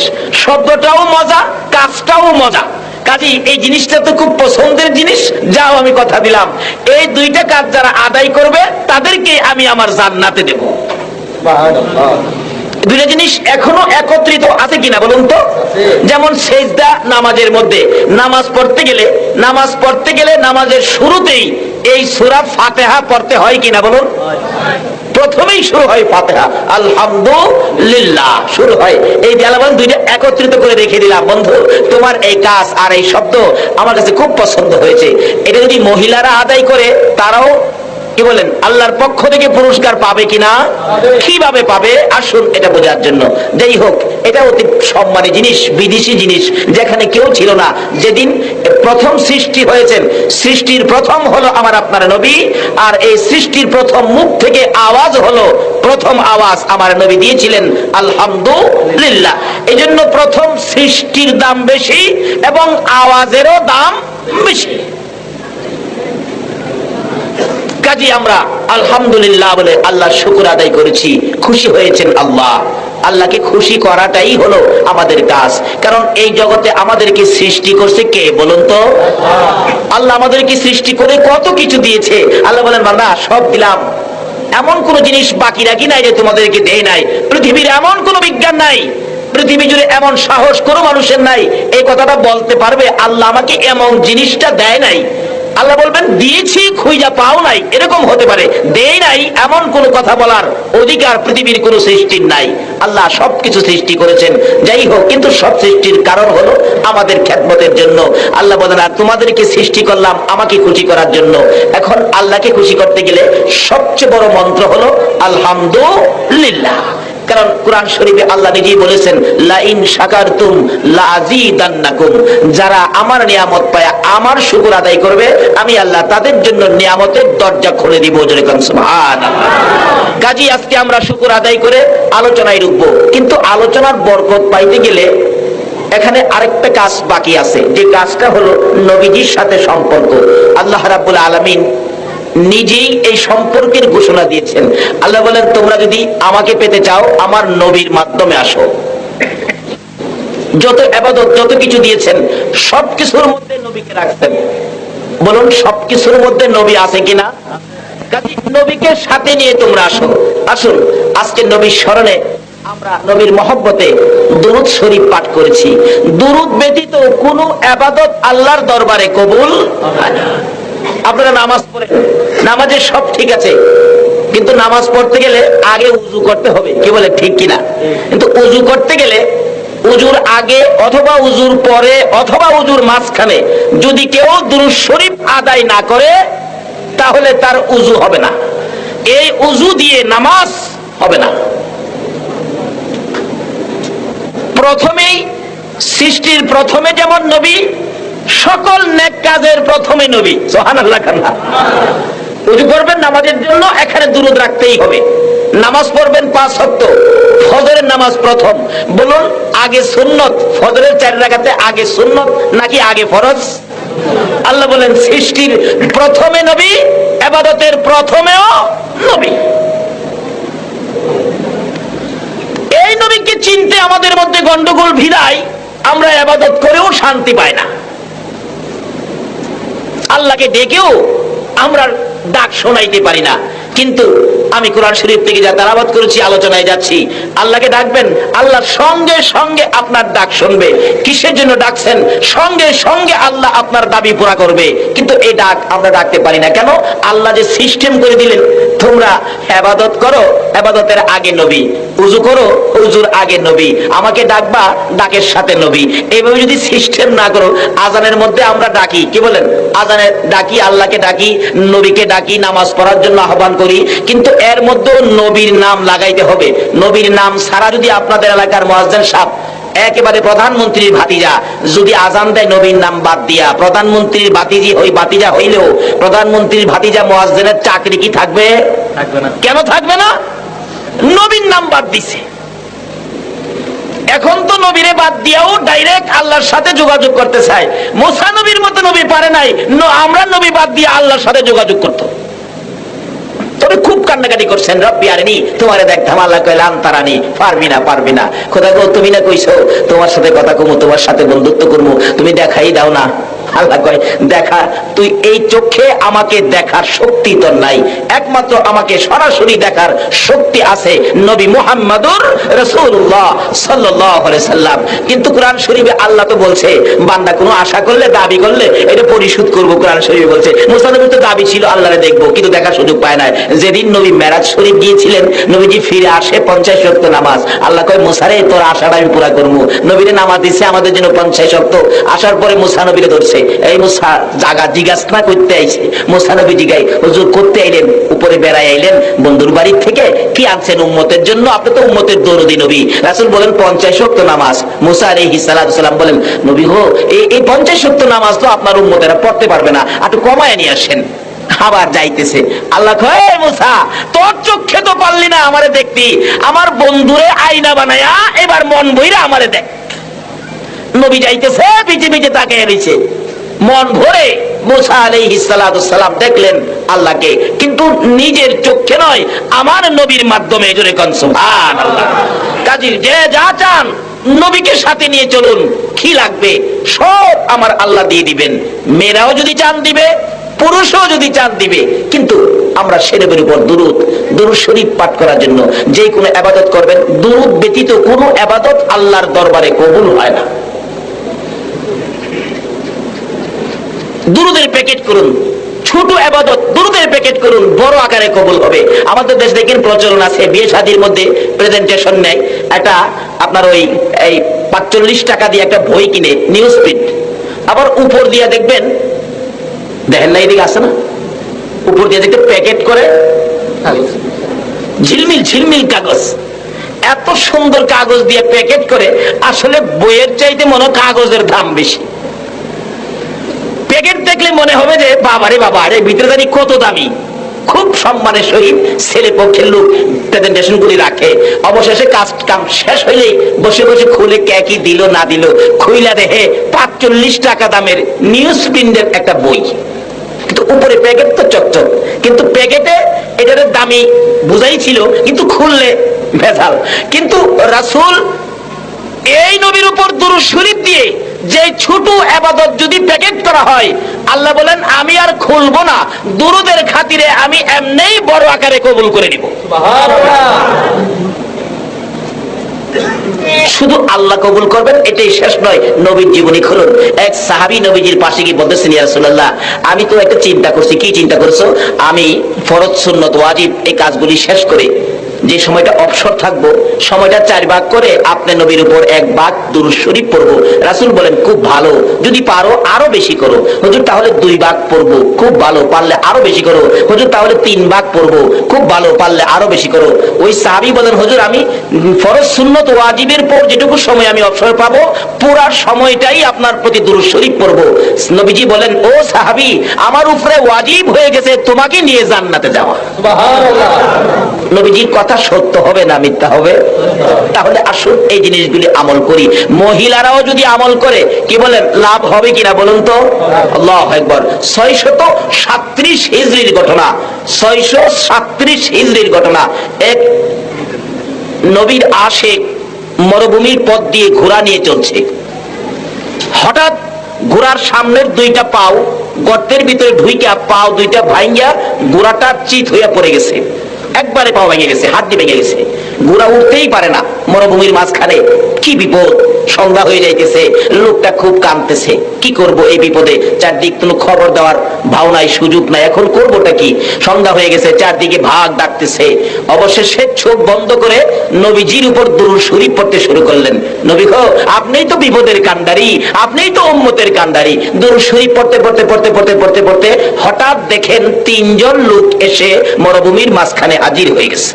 Speaker 1: শব্দটাও মজা, কাজটাও মজা, কাজী এই জিনিসটা তো খুব পছন্দের জিনিস। যাও, আমি কথা দিলাম এই দুইটা কাজ যারা আদায় করবে তাদেরকে আমি আমার জান্নাতে দেব। দুইটা জিনিস এখনো একত্রিত আছে কিনা বলুন তো? যেমন সেজদা নামাজের মধ্যে, নামাজ পড়তে গেলে নামাজের শুরুতেই এই সূরা ফাতিহা পড়তে হয় কিনা বলুন? প্রথমেই শুরু হয় ফাতিহা, আলহামদুলিল্লাহ শুরু হয়। এই দিলাবান দুইটা একত্রিত করে রেখে দিলাম। বন্ধু, তোমার এই কাজ আর এই শব্দ আমার কাছে খুব পছন্দ হয়েছে। এটা যদি মহিলারা আদায় করে, তারাও কি বলেন আল্লাহর পক্ষ থেকে পুরস্কার পাবে কিনা, কিভাবে পাবে, আসুন এটা বোঝার জন্য। যাই হোক, এটা অতি সম্মানী জিনিস, বিদেশি জিনিস, যেখানে কেউ ছিল না। যেদিন প্রথম সৃষ্টি হয়েছেন, সৃষ্টির প্রথম হলো আমার আপনার নবী, আর এই সৃষ্টির প্রথম মুখ থেকে আওয়াজ হলো, প্রথম আওয়াজ আমার নবী দিয়েছিলেন আলহামদুলিল্লাহ। এই জন্য প্রথম সৃষ্টির দাম বেশি এবং আওয়াজেরও দাম বেশি। কাজী আমরা আলহামদুলিল্লাহ বলে আল্লাহ শুকর আদায় করেছি, খুশি হয়েছেন আল্লাহ। আল্লাহকে খুশি করাটাই হলো আমাদের কাজ, কারণ এই জগতে আমাদেরকে সৃষ্টি করছে কে বলুন তো? আল্লাহ আমাদেরকে সৃষ্টি করে কত কিছু দিয়েছে। আল্লাহ বলেন, বান্দা সব দিলাম, এমন কোন জিনিস বাকি রাখি নাই যে তোমাদেরকে দেই নাই। পৃথিবীর এমন কোন বিজ্ঞান নাই, পৃথিবী জুড়ে এমন সাহস কোনো মানুষের নাই এই কথাটা বলতে পারবে আল্লাহ আমাকে এমন জিনিসটা দেয় নাই। আল্লাহ বলবেন দিয়েছি খুঁজা পাও নাই, এরকম হতে পারে। দেই নাই এমন কোন কথা বলার অধিকার পৃথিবীর কোন সৃষ্টির নাই। আল্লাহ সবকিছু সৃষ্টি করেছেন, যাই হোক, কিন্তু সব সৃষ্টির কারণ হলো আমাদের খেদমতের জন্য। আল্লাহ বলেন আর তোমাদেরকে সৃষ্টি করলাম আমাকে খুশি করার জন্য। এখন আল্লাহকে খুশি করতে গেলে সবচেয়ে বড় মন্ত্র হলো আলহামদুলিল্লাহ। কারণ কোরআন শরীফে আল্লাহ নিজেই বলেছেন লা ইন শাকারতুম লা আযীদান্নাকুম, যারা আমার নিয়ামত পায় আমার শুকর আদায় করবে, আমি আল্লাহ তাদের জন্য নিয়ামতের দরজা খুলে দিব। জোরে কোন সুবহানাল্লাহ। কাজী আজকে আমরা শুকর আদায় করে আলোচনায় ঢুকবো, কিন্তু আলোচনার বরকত পাইতে গেলে এখানে আরেকটা কাজ বাকি আছে, যে কাজটা হলো নবীজির সাথে সম্পর্ক। আল্লাহ রাব্বুল আলামিন নিজেই এই সম্পর্কের ঘোষণা দিয়েছেন। আল্লাহ বলেন তোমরা যদি আমাকে পেতে চাও আমার নবীর মাধ্যমে আসো। যত ইবাদত যত কিছু দিয়েছেন সবকিছুর মধ্যে নবীকে রাখতেন। বলুন সবকিছুর মধ্যে নবী আছে কিনা? কাজী নবীকে সাথে নিয়ে তোমরা আসো। আসুন আজকে নবীর স্মরণে আমরা নবীর মহব্বতে দুরূদ শরীফ পাঠ করেছি। দুরূদ ব্যতীত কোনো ইবাদত আল্লাহর দরবারে কবুল হয় না। আপনারা নামাজ পড়েন, নামাজে সব ঠিক আছে, কিন্তু নামাজ পড়তে গেলে আগে উযু করতে হবে, কি বলে ঠিক কিনা? কিন্তু উযু করতে গেলে উযুর আগে অথবা উযুর পরে অথবা উযুর মাঝখানে যদি কেউ দুরূদ শরীফ আদায় না করে তাহলে তার উযু হবে না। এই উযু দিয়ে নামাজ হবে না। প্রথমেই সৃষ্টির প্রথমে যেমন নবী, সকল নেক কাজের প্রথমে নবী। সুবহানাল্লাহ। উযু করবেন নামাজের জন্য, এখানে দুরূদ রাখতেই হবে। নামাজ পড়বেন 5 ওয়াক্ত, ফজরের নামাজ প্রথম। বলুন আগে সুন্নত, ফজরের 4 রাকাতে আগে সুন্নত নাকি আগে ফরজ? আল্লাহ বলেন সৃষ্টির প্রথমে নবী, ইবাদতের প্রথমেও নবী। এই নবীকে চিনতে আমাদের মধ্যে গন্ডগোল ভিড়ায়, আমরা ইবাদত করেও শান্তি পাই না। আল্লাহকে ডেকেও আমরা ডাক শোনাইতে পারি না। কিন্তু আমি কোরআন শরীফ থেকে যা তেলাওয়াত করেছি, আলোচনায় যাচ্ছি, আল্লাহকে ডাকবেন, আল্লাহ সঙ্গে সঙ্গে আপনার ডাক শুনবে। কিসের জন্য ডাকছেন? সঙ্গে সঙ্গে আল্লাহ আপনার দাবি পুরা করবে। কিন্তু এই ডাক আমরা ডাকতে পারি না কেন? আল্লাহ যে সিস্টেম করে দিলেন, তোমরা ইবাদত করো, ইবাদতের আগে নবী, উযু করো, উযুর আগে নবী, আমাকে ডাকবা, ডাকের সাথে নবী। এইভাবে যদি সিস্টেম না করো, আজানের মধ্যে আমরা ডাকি, কি বলেন? আজানে ডাকি, আল্লাহকে ডাকি, নবীকে ডাকি, নামাজ পড়ার জন্য আহ্বান করি, কিন্তু এর মধ্যে নবীর নাম লাগাইতে হবে। নবীর নাম ছাড়া যদি আপনাদের এলাকার মুয়াজ্জিন সাহেব একেবারে প্রধানমন্ত্রীর ভাতিজা যদি আজান দেয় নবীর নাম বাদ দিয়া, প্রধানমন্ত্রীর ভাতিজি ওই ভাতিজা হইলেও প্রধানমন্ত্রীর ভাতিজা মুয়াজ্জিনের চাকরি কি থাকবে? থাকবে না। কেন থাকবে না? নবীর নাম বাদ দিছে। এখন তো নবীরে বাদ দিয়াও ডাইরেক্ট আল্লাহর সাথে যোগাযোগ করতে চায়। মুসা নবীর মতো নবী পারে নাই, আমরা নবী বাদ দিয়ে আল্লাহর সাথে যোগাযোগ করতে। তবে খুব কান্নাকাটি করছেন, রব্বি আরিনি, তোমারে দেখতাম। আল্লাহ কইল আনতারানি, পারবি না, পারবি না। খোদা গো তুমি না কইছো তোমার সাথে কথা কমু, তোমার সাথে বন্ধুত্ব করবো, তুমি দেখাই দাও না। আল্লাহ কয় দেখা, তুই এই চোখে আমাকে দেখার শক্তি তোর নাই, একমাত্র আমাকে সরাসরি দেখার শক্তি আছে নবী মুহাম্মদুর রাসূলুল্লাহ সাল্লাল্লাহু আলাইহি সাল্লাম। কিন্তু কোরআন শরীফে আল্লাহ তো বলছে বান্দা কোনো আশা করলে, দাবি করলে এটা পরিশোধ করব। কোরআন শরীফে বলছে মুসা নবীর তো দাবি ছিল আল্লাহরে দেখবো, কিন্তু দেখার সুযোগ পায় না। যেদিন নবী মেরাজ শরীফ গিয়েছিলেন, নবীজি ফিরে আসে 50 ওয়াক্ত নামাজ। আল্লাহ কয় মুসারে তোর আশাটা আমি পুরা করবো। নবীরে নামাজ দিছে আমাদের জন্য 50 ওয়াক্ত। আসার পরে মুসা নবীরে ধরছে, এই মুসা জাগা জিজ্ঞাসা করতে আইছে। মুসা নবী জিগাই হুজুর করতে আইলেন, উপরে বেড়াই আইলেন বন্ধুর বাড়ির থেকে, কি আনছেন উম্মতের জন্য? আপনি তো উম্মতের দরদি নবী। রাসূল বলেন 50 ওয়াক্ত নামাজ। মুসা আলাইহিস সালাম বলেন নবী গো এই 50 ওয়াক্ত নামাজ তো আপনার উম্মতেরা পড়তে পারবে না, একটু কমায় নিয়ে আসেন। আবার যাইতেছে, আল্লাহ কয় মুসা তোর চোখে তো পারলি না আমারে দেখতি, আমার বন্ধুরে আয়না বানায়া এবার মন বইরা আমারে দেখ। নবী যাইতেছে, পিছে পিছে তাকিয়ে রইছে, মন ভরে মুসা আলাইহিস সালাম দেখলেন আল্লাহকে, কিন্তু নিজের চোখে নয়, আমার নবীর মাধ্যমে। জোরে কোন সুবহানাল্লাহ। কাজী যে যা চান নবীকে সাথে নিয়ে চলুন, কি লাগবে সব আমার আল্লাহ দিয়ে দিবেন। মেয়েরাও যদি চান দিবে, পুরুষও যদি চান দিবে। কিন্তু আমরা সেরেবের উপর দুরূদ শরীফ পাঠ করার জন্য যে কোনো ইবাদত করবেন, দুরূদ ব্যতীত কোনো ইবাদত আল্লাহর দরবারে কবুল হয় না। দুরুদের প্যাকেট করুন, ছোট ইবাদত দুরুদের প্যাকেট করুন, বড় আকারে কবুল হবে। আমাদের দেশে দেখেন প্রচলন আছে, বিয়ে শাদীর মধ্যে প্রেজেন্টেশন নেয়, একটা আপনার ওই 45 টাকা দিয়ে একটা বই কিনে, নিউজ প্রিন্ট, আবার উপর দিয়ে দেখবেন, দেখেন না এদিকে আছে না, উপর দিয়ে দেখতে প্যাকেট করে ঝিলমিল ঝিলমিল কাগজ, এত সুন্দর কাগজ দিয়ে প্যাকেট করে, আসলে বইয়ের চাইতে মনে হয় কাগজের দাম বেশি। প্যাকেট দেখলে মনে হবে যে বাবারে বাবা, এর ভিতরে জানি কত দামি। খুব সম্মানের সহিত ছেলে পক্ষের লোক প্রেজেন্টেশন গুলি রাখে, অবশেষে কাম শেষ হইলে বসে বসে খুলে কে কি দিল না দিল, খুইলা দেখে 45 টাকা দামের নিউজ প্রিন্টের একটা বই, কিন্তু উপরে প্যাকেট তো চকচক, কিন্তু প্যাকেটে এটার দামি বুঝাই ছিল, কিন্তু খুললে ভেজাল। কিন্তু রাসূল এই নবীর উপর দুরূদ শরীফ দিয়ে যে ছোট ইবাদত যদি প্যাকেট করা হয়, আল্লাহ বলেন আমি আর খুলবো না, দুরূদের খাতিরে আমি এমনিই বড় আকারে কবুল করে নিব। সুবহানাল্লাহ। শুধু আল্লাহ কবুল করবেন এটাই শেষ নয়, নবীর জীবনী খুলুন। এক সাহাবী নবীজির পাশে গিয়ে বলতেছেন, ইয়া রাসূলুল্লাহ, আমি তো একটা চিন্তা করছি। কি চিন্তা করছো? আমি ফরজ সুন্নত ওয়াজিব এই কাজগুলি শেষ করে যে সময়টা অবসর থাকবো, সময়টা 4 ভাগ করে আপনি নবীর উপর 1 ভাগ দুরূদ শরীফ পড়বো। রাসূল বলেন, খুব ভালো, যদি পারো আরো বেশি করো। হুজুর, তাহলে 2 ভাগ পড়বো। খুব ভালো, পারলে আরো বেশি করো। হুজুর, তাহলে 3 ভাগ পড়বো। খুব ভালো, পারলে আরো বেশি করো। ওই সাহাবী বলেন, হুজুর, আমি ফরজ সুন্নত ওয়াজিবের পর যেটুকু সময় আমি অবসর পাবো, পুরো সময়টাই আপনার প্রতি দুরূদ শরীফ পড়বো। নবীজি বলেন, ও সাহাবী, আমার উপরে ওয়াজিব হয়ে গেছে তোমাকে নিয়ে জান্নাতে যাওয়া। সুবহানাল্লাহ। নবীজির কথা সত্য হবে না মিথ্যা হবে? তাহলে আসুন এই জিনিসগুলি আমল করি। মহিলারাও যদি আমল করে, কি বলেন, লাভ হবে কিনা বলুন তো? আল্লাহু আকবার। 637 হিজরির ঘটনা, 637 হিজরির ঘটনা। এক নবীর আশিক মরুভূমির পথ দিয়ে ঘোড়া নিয়ে চলছে। হঠাৎ ঘোড়ার সামনের 2টা পাও গর্তের ভিতরে ঢুইকা, পাও 2টা ভাঙ্গা ঘোড়াটা চিত হইয়া পড়ে গেছে। একবারে পাও ভেঙে গেছে, হাত দিয়ে ভেঙে গেছে, ঘোড়া উঠতেই পারে না। মরুভূমির মাঝখানে, কি বিপদ! সন্ধ্যা হয়ে যাইতেছে, লোকটা খুব কাঁদতেছে। কি করব এই বিপদে? চারদিক কোনো খবর দেওয়ার ভাও নাই, সুযোগ নাই, এখন করবোটা কি? সন্ধ্যা হয়ে গেছে, চারদিকে ভাগ ডাকতেছে। অবশেষে চোখ বন্ধ করে নবীজির উপর দুরূদ শরীফ পড়তে শুরু করলেন। নবী গো, আপনিই তো বিপদের কান্ডারি, আপনিই তো উম্মতের কান্ডারি। দুরূদ শরীফ পড়তে পড়তে পড়তে পড়তে পড়তে পড়তে হঠাৎ দেখেন 3 জন লোক এসে মরুভূমির মাঝখানে হাজির হয়ে গেছে।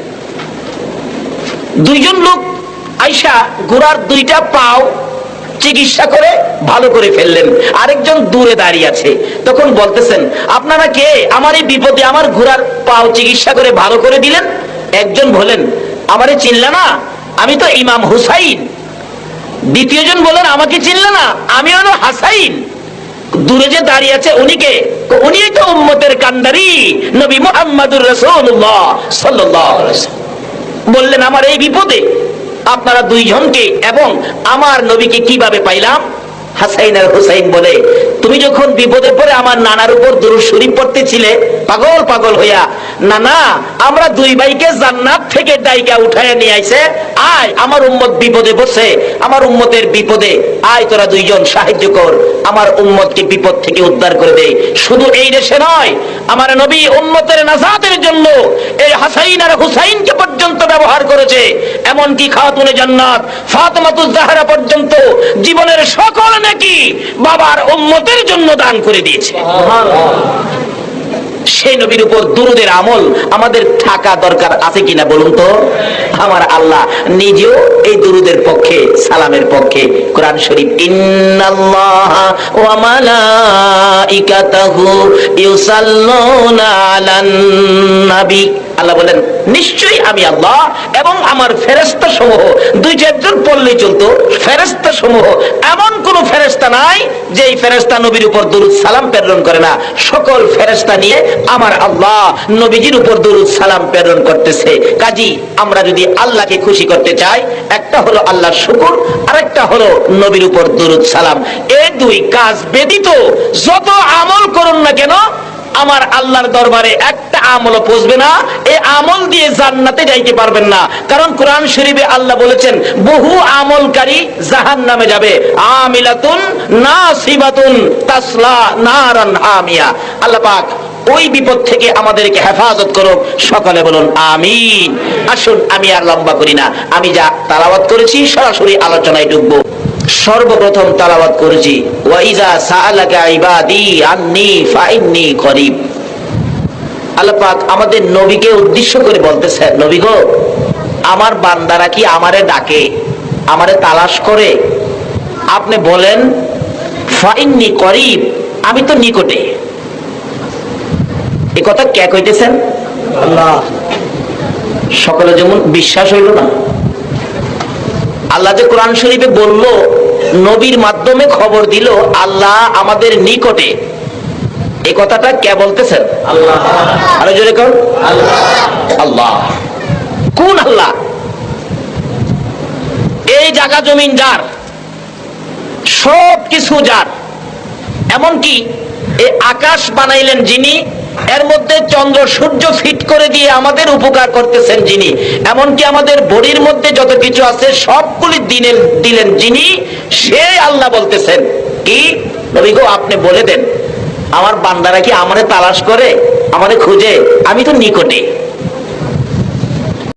Speaker 1: 2 জন লোক আইসা ঘোড়ার 2টা পাও চিকিৎসা করে ভালো করে ফেললেন। আরেকজন দূরে দাঁড়িয়ে আছে। তখন বলতেছেন, আপনারা কে? আমার এই বিপদে আমার ঘোড়ার পাও চিকিৎসা করে ভালো করে দিলেন। একজন বলেন, আমারে চিনলে না? আমি তো ইমাম হুসাইন। দ্বিতীয়জন বলেন, আমাকে চিনলে না? আমি হলো হাসাইন। দূরে যে দাঁড়িয়ে আছে উনি কে? উনি তো উম্মতের কান্ডারি নবী মুহাম্মদুর রাসূলুল্লাহ সাল্লাল্লাহু আলাইহি ওয়াসাল্লাম। বললেন, আমার এই বিপদে আপনারা 2 জনকে এবং আমার নবীকে কিভাবে পাইলাম? হাসাইন আর হুসাইন বলে, তুমি যখন বিপদে পড়ে আমার নানার উপর দুরূদ শরীফ পড়তেছিলে পাগল পাগল হইয়া, নানা আমরা 2 ভাইকে জান্নাত থেকে ডাইকা উঠায় নিয়ে আইছে, আয় আমার উম্মত বিপদে পড়ছে, আমার উম্মতের বিপদে আয় তোরা 2 জন সাহায্য কর, আমার উম্মতকে বিপদ থেকে উদ্ধার করে দে। শুধু এই দেশে নয়, আমার নবী উম্মতের নাজাতের জন্য এই হাসাইন আর হুসাইনকে পর্যন্ত ব্যবহার করেছে। এমনকি খাতুনে জান্নাত ফাতেমাতুজ জাহরা পর্যন্ত জীবনের সকল নাকি বাবার উম্মতের জন্য দান করে দিয়েছে। সেই নবীর উপর দুরূদের আমল আমাদের থাকা দরকার আছে কিনা বলুন তো? আমার আল্লাহ নিজেও এই দুরূদের পক্ষে, সালামের পক্ষে। কোরআন শরীফ, ইন্নাল্লাহা ওয়া মালাইকাতাহু ইউসাল্লুনা আলান নবী। আল্লাহ বলেন, নিশ্চয়ই আমি আল্লাহ এবং আমার ফেরেশতা সমূহ, 2-4 জন পড়লেই চলতো, ফেরেশতা সমূহ, এমন কোন ফেরেশতা নাই যে এই ফেরেশতা নবীর উপর দুরূদ সালাম প্রেরণ করে না। সকল ফেরেশতা নিয়ে আমার আল্লাহ নবীজির উপর দুরূদ সালাম প্রেরণ করতেছে। কাজী আমরা যদি আল্লাহকে খুশি করতে চাই, একটা হলো আল্লাহর শুকর, আরেকটা হলো নবীর উপর দুরূদ সালাম। এই 2 কাজ ব্যতীত যত আমল করুন না কেন, আমার আল্লাহর দরবারে একটা আমলও পৌঁছবে না, এই আমল দিয়ে জান্নাতে যাইতে পারবেন না। কারণ কোরআন শরীফে আল্লাহ বলেছেন বহু আমলকারী জাহান্নামে যাবে। আমিলাতুন নাসিবাতুন তাসলা নারান হামিয়া। আল্লাহ পাক ওই বিপদ থেকে আমাদেরকে হেফাজত করুক। সকলে বলুন আমিন। আসুন আমি আর লম্বা করি না, আমি যা তেলাওয়াত করেছি সরাসরি আলোচনায় ঢুকবো। সর্বপ্রথম তেলাওয়াত করেছি ওয়াইজা সাআলাকা ইবাদি আন্নী ফাইন্নী করিব। আল্লাহ পাক আমাদের নবীকে উদ্দেশ্য করে বলতেছেন, নবী গো, আমার বান্দারা কি আমারে ডাকে, আমারে তালাশ করে? আপনি বলেন ফাইন্নী করিব, আমি তো নিকটে। এই কথা কে কইতেছেন? আল্লাহ। সকলে যেমন বিশ্বাস হইল না। আল্লাহ যে কোরআন শরীফে বলল, নবীর মাধ্যমে খবর দিল আল্লাহ আমাদের নিকটে, এই কথাটা কে বলতেছেন? আল্লাহ। আরো জোরে কর আল্লাহ। আল্লাহ কোন আল্লাহ? এই জায়গা জমিন যার, সব কিছু যার, এমনকি এই আকাশ বানাইলেন যিনি, এর মধ্যে চন্দ্র সূর্য ফিট করে দিয়ে আমাদের উপকার করতেছেন যিনি, এমনকি আমাদের বডির মধ্যে যত কিছু আছে সবগুলি দিলেন যিনি, সে আল্লাহ বলতেছেন কি, নবী গো আপনি বলে দেন আমার বান্দারা কি আমারে তালাশ করে, আমারে খুঁজে? আমি তো নিকটে।